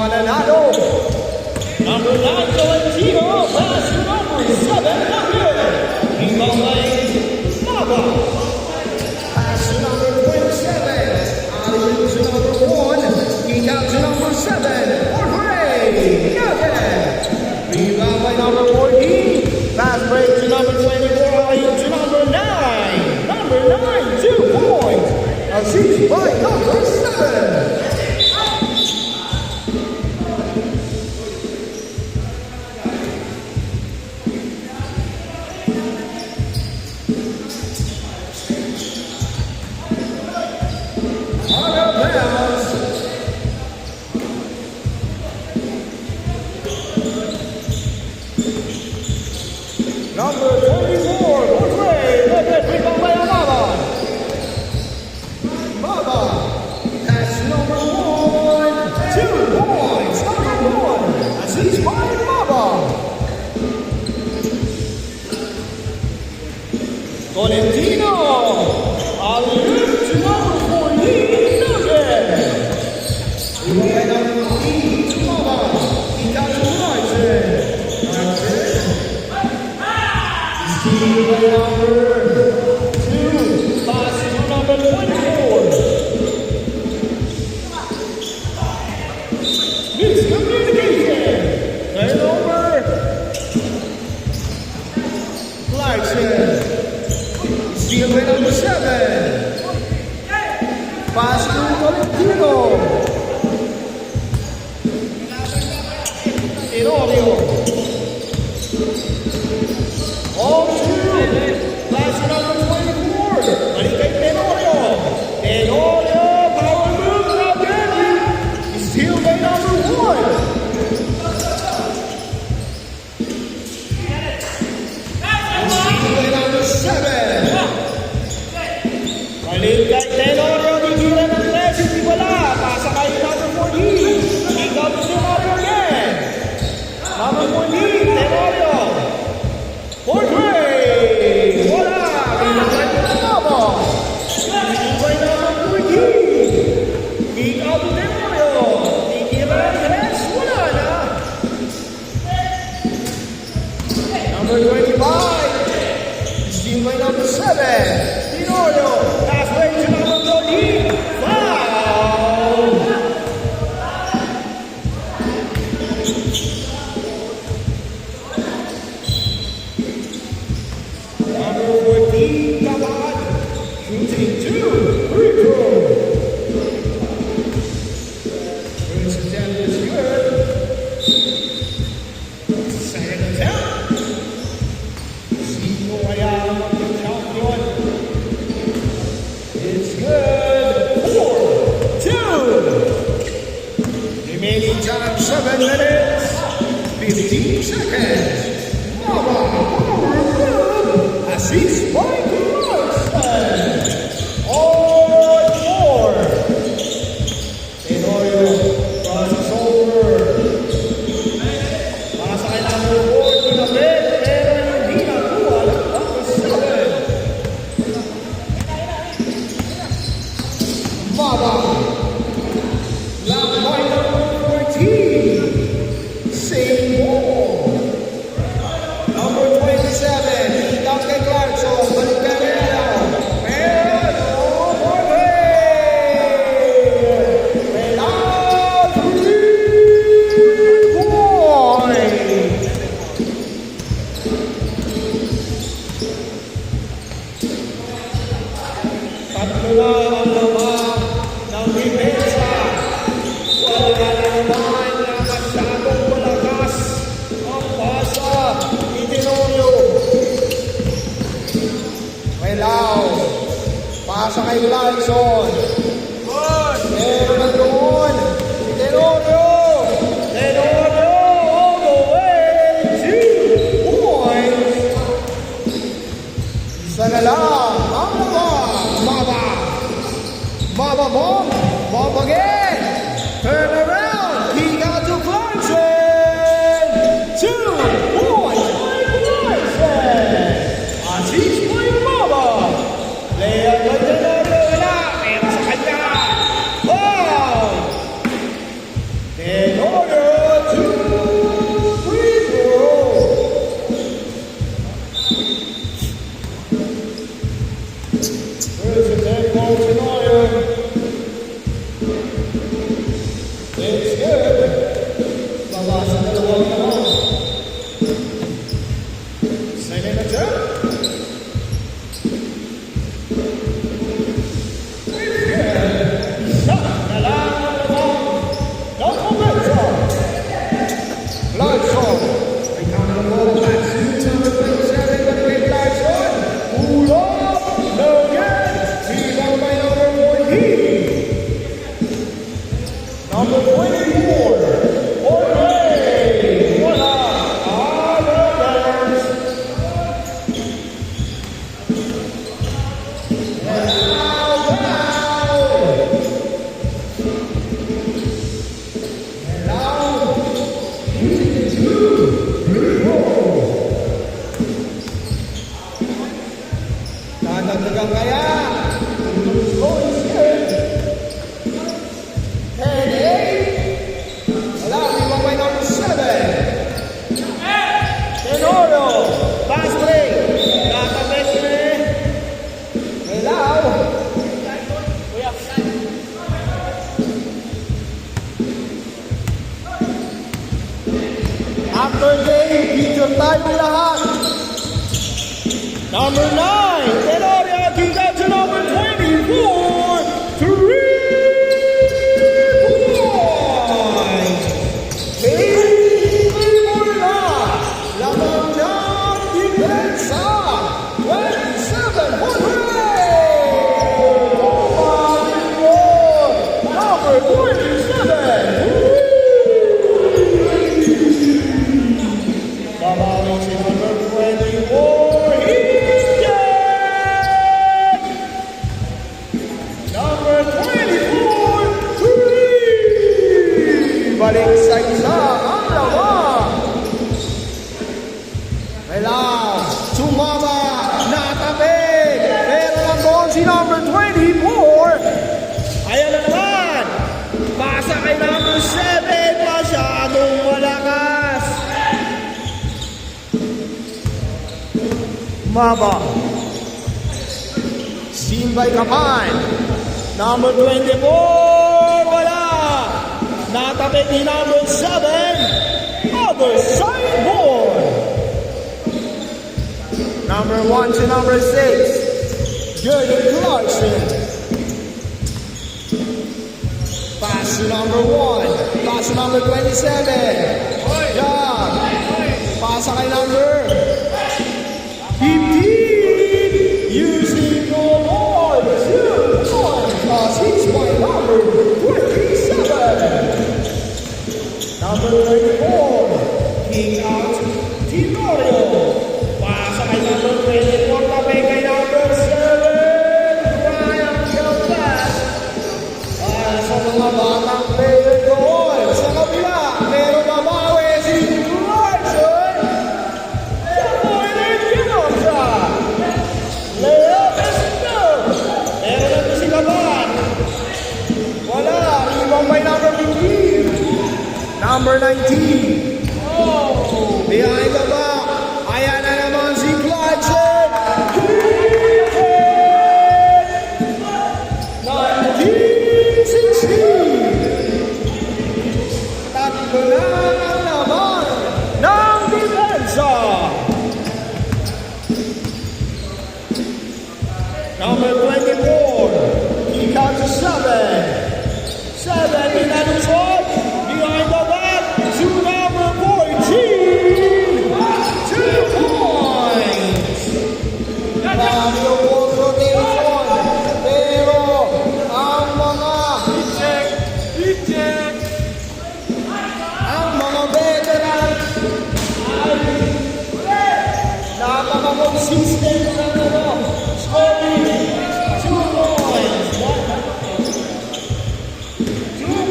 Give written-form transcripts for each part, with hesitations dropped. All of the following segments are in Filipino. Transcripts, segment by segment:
mananalo. Number 9, Valentino, pass to number 7, David. Rebound by Maba. Pass to number 27. Alley to number 1. Kick out to number 7. Jorge Nugget. Rebound by number 14. Pass break to number 24. Alley to number 9. Number 9, 2 points. Assist by number 7. Number 24, Jorge, Nugget, rebound by Maba. Maba, pass number 1, 2 points, number 1, assist by Maba. Valentino, alley to number 14, Nugget. Rebound by number 14 to Maba, he got to Martin. Number 2, pass to number 24. Miscommunication. Turnover. Clarkson. Steal by number 7. Pass to Valentino. Tenorio. All two. Pass to number 24. Balik kay Tenorio. Tenorio. Power move again. Steal by number 1. Steal by number 7. Balik kay Tenorio. Digira ng 3. Hindi wala. Pasa kay number 14. Pick up Tenorio again. Number 14. Tenorio. Jorge! Wala! Pinagay ko na Maba! Pinagay na ang 14! Kick out to Tenorio! Titira ang Tres! Wala na! Number 25! Steal by number 7! Tenorio! Halfway to number 14! Foul! Number 14, Gabad, shooting 2 free throw. First attempt is good. Second attempt. Sino kaya ang mag-champion? It's good. 4-2. Remaining time 7 minutes, 15 seconds. Maba, assist by Clarkson. All 4. Tenorio crosses over. Pasa kay number 4, tinapit, pero hindi nakuha ng number 7. Maba. Lock by number 14. Same ball. Number 27. Down kay Clarkson. Balik kay Melo. Melo. Jorge. Melo. 3 points. Tatlo na ang lamang ng depensa. Wala naman na masyadong malakas ang pasa ni Tenorio. Melaw. Pasa kay Clarkson. Pero nandun si Tenorio. Tenorio all the way. 2 points. Isa na lang. Maba. Maba bomb. Bomb again. Turn around. Kick out to Clarkson. 2 points by Clarkson. Assist by Maba. Player by Tenorio. Wala. Pero sa picture tayong lahat. Number 9, Tenorio, kick out to number 24, 3 points. Kay Mula, lamang ng depensa, 27 for 3. Number 27. Babawin si number 24, he's dead! Number 24, 3! Balik sa isa ang lawan. Kailang sumama, natapig, pero nandun si number 24. Ayan na naman, pasa kay number 7, masyadong malakas. Maba. Seen by Kapan. Number 24, wala. Natapit ni number 7, other sideboard. Number 1 to number 6, Jordan Clarkson. Pass to number 1, pass to number 27. John. Pass kay number 15, using no more 2 points, because he's by number 27. Number 34, kick out, Tenorio. Pasa kay number 24, tabi kay number 7, Ryan Gelfas. Para sa mga batang player doon, sa kabila, pero babawi si Clarkson. By number 15, number 19. Oh, behind the back. Ayan na naman si Clarkson. 19-16. Tatlo na ang laban ng depensa. Number 24, kick out to 7. 7 in that shot, behind the back, to number 14, 2 points. Mario Ball rotation, pero ang mga veterans ay napaka-consistent na scoring 2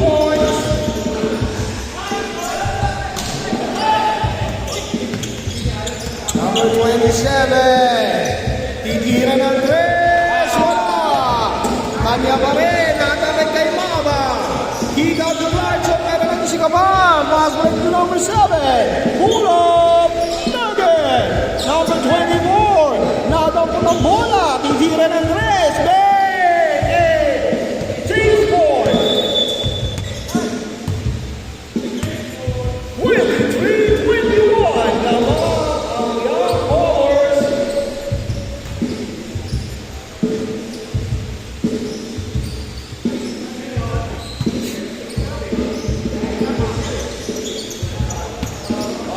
points. Number 27, titira ng 3, wala. Kanya pa rin, natabit kay Maba. Kick out to Clarkson, pero natin si Kapan. Pass break to number 7, pull up, nugget. Number 24, nadampot ang bola, titira ng 3, bang! Chase point. 23-21, naman.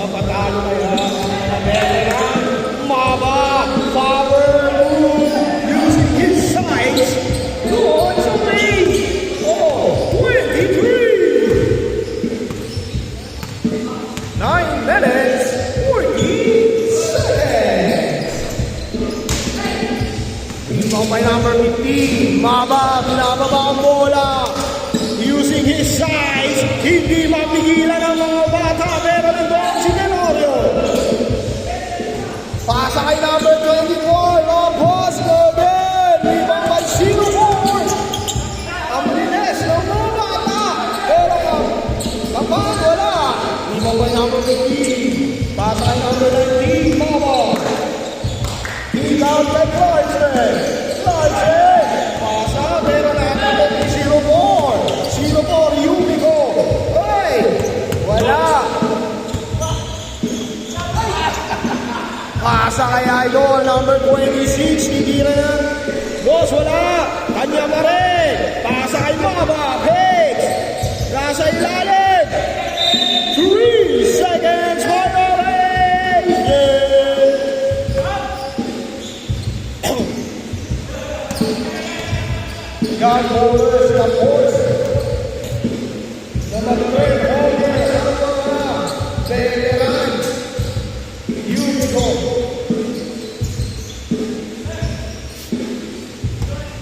Patalo kaya ang veteran. Maba, power move, using his size. Towards the lead. Oh, 23. 9 minutes, 14 seconds. Rebound by number 15. Maba, binababa ang bola. Using his size, hindi mapigilan ang mga bata, pero nandun si Tenorio. Pasa kay number 24, long pass, Gordon. Rebound by 0-4. Ang bilis ng mga bata, pero kapag wala. Rebound by number 15. Pasa kay number 19, Mama. Kick out by Clarkson. Pasa, pero nakakabit ni 0-4. 0-4, Yumiko. Hey! Wala! Pasa kay Idol, number 26. Tigilan na. Boss, wala. Kanya pa rin. Pasa kay Maba. Hicks. Nasa ilalim. 3 seconds. Final God bowlers, the force. Number 3, holder, veteran, Unicorn.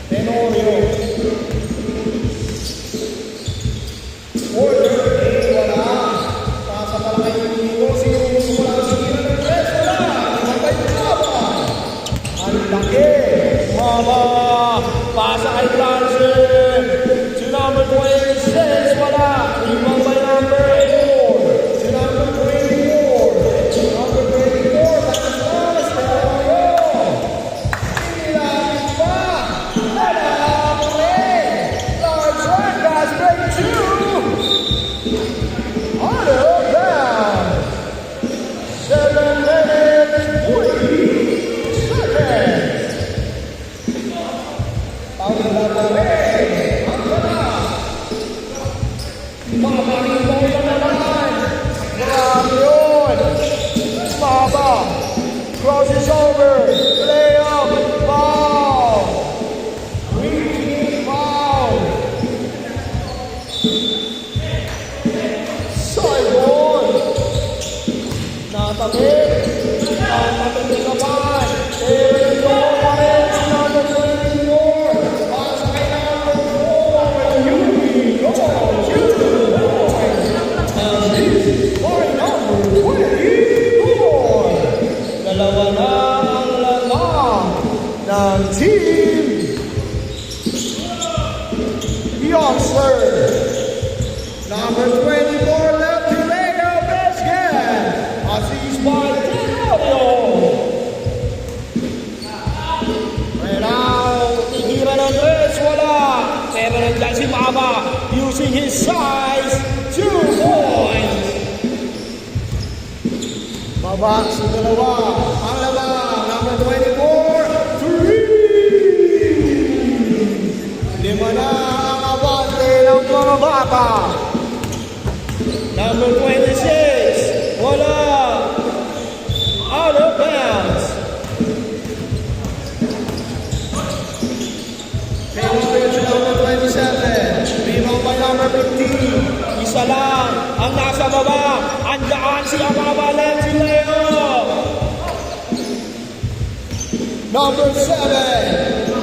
Tenorio. Order, wala. Pasa pala kay Unicorn. Sino wala sa kina ng press? Wala. Sabay Maba. Ang laki. Maba. Pasa kay Blanchard. To number 26. Wala. Ibang by number 4. To number 24. To number 24. That's us. Tenorio. Ilan pa. Wala pa rin. Large one. That's break 2. Out of bounds. 7 minutes, 40 seconds. Out of the way. Maba rin po na naman. Grabe yun. Maba. Crosses over. Play up. Foul. Reaching foul. Saibon. Natabit. Natabit naman. Pero pa rin si number 24. Pasa kay number 4. Yumi. Go. For number 24. Dalawa na ang lamang ng team Youngster. Number 24 left to Lego Biscuit. Aziz by Tenorio. Tigilan ng dress, wala. Pero nandiyan si Maba using his size. 2 points. Maba sa dalawa. Ang lamang, number 24, 3. Lima na ang abante ng mga bata. Number 26, wala. Out of bounds. Number 27, rebound by number 15. Isa lang ang nasa baba. Andaan si Amaba left to layup. Number 7,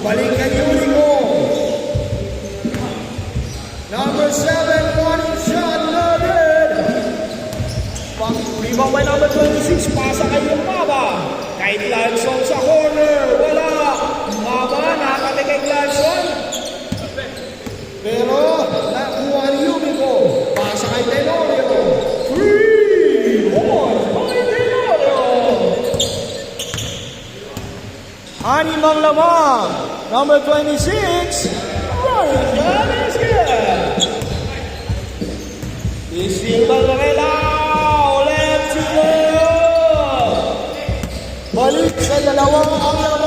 balik kay Unicorn. Number 7, one shot loaded. Rebound by number 26, pasa kay Amaba. Kay Gladson sa corner, wala. Maba, nakakati kay Gladson. Pero, nakuha ni Yumiko. Pasa kay Tenorio. 3 points by Tenorio. Anim ang lamang. Number 26, Ryan Biscuit. Isilbang Relaw. Left to the balik sa dalawang ang lamang.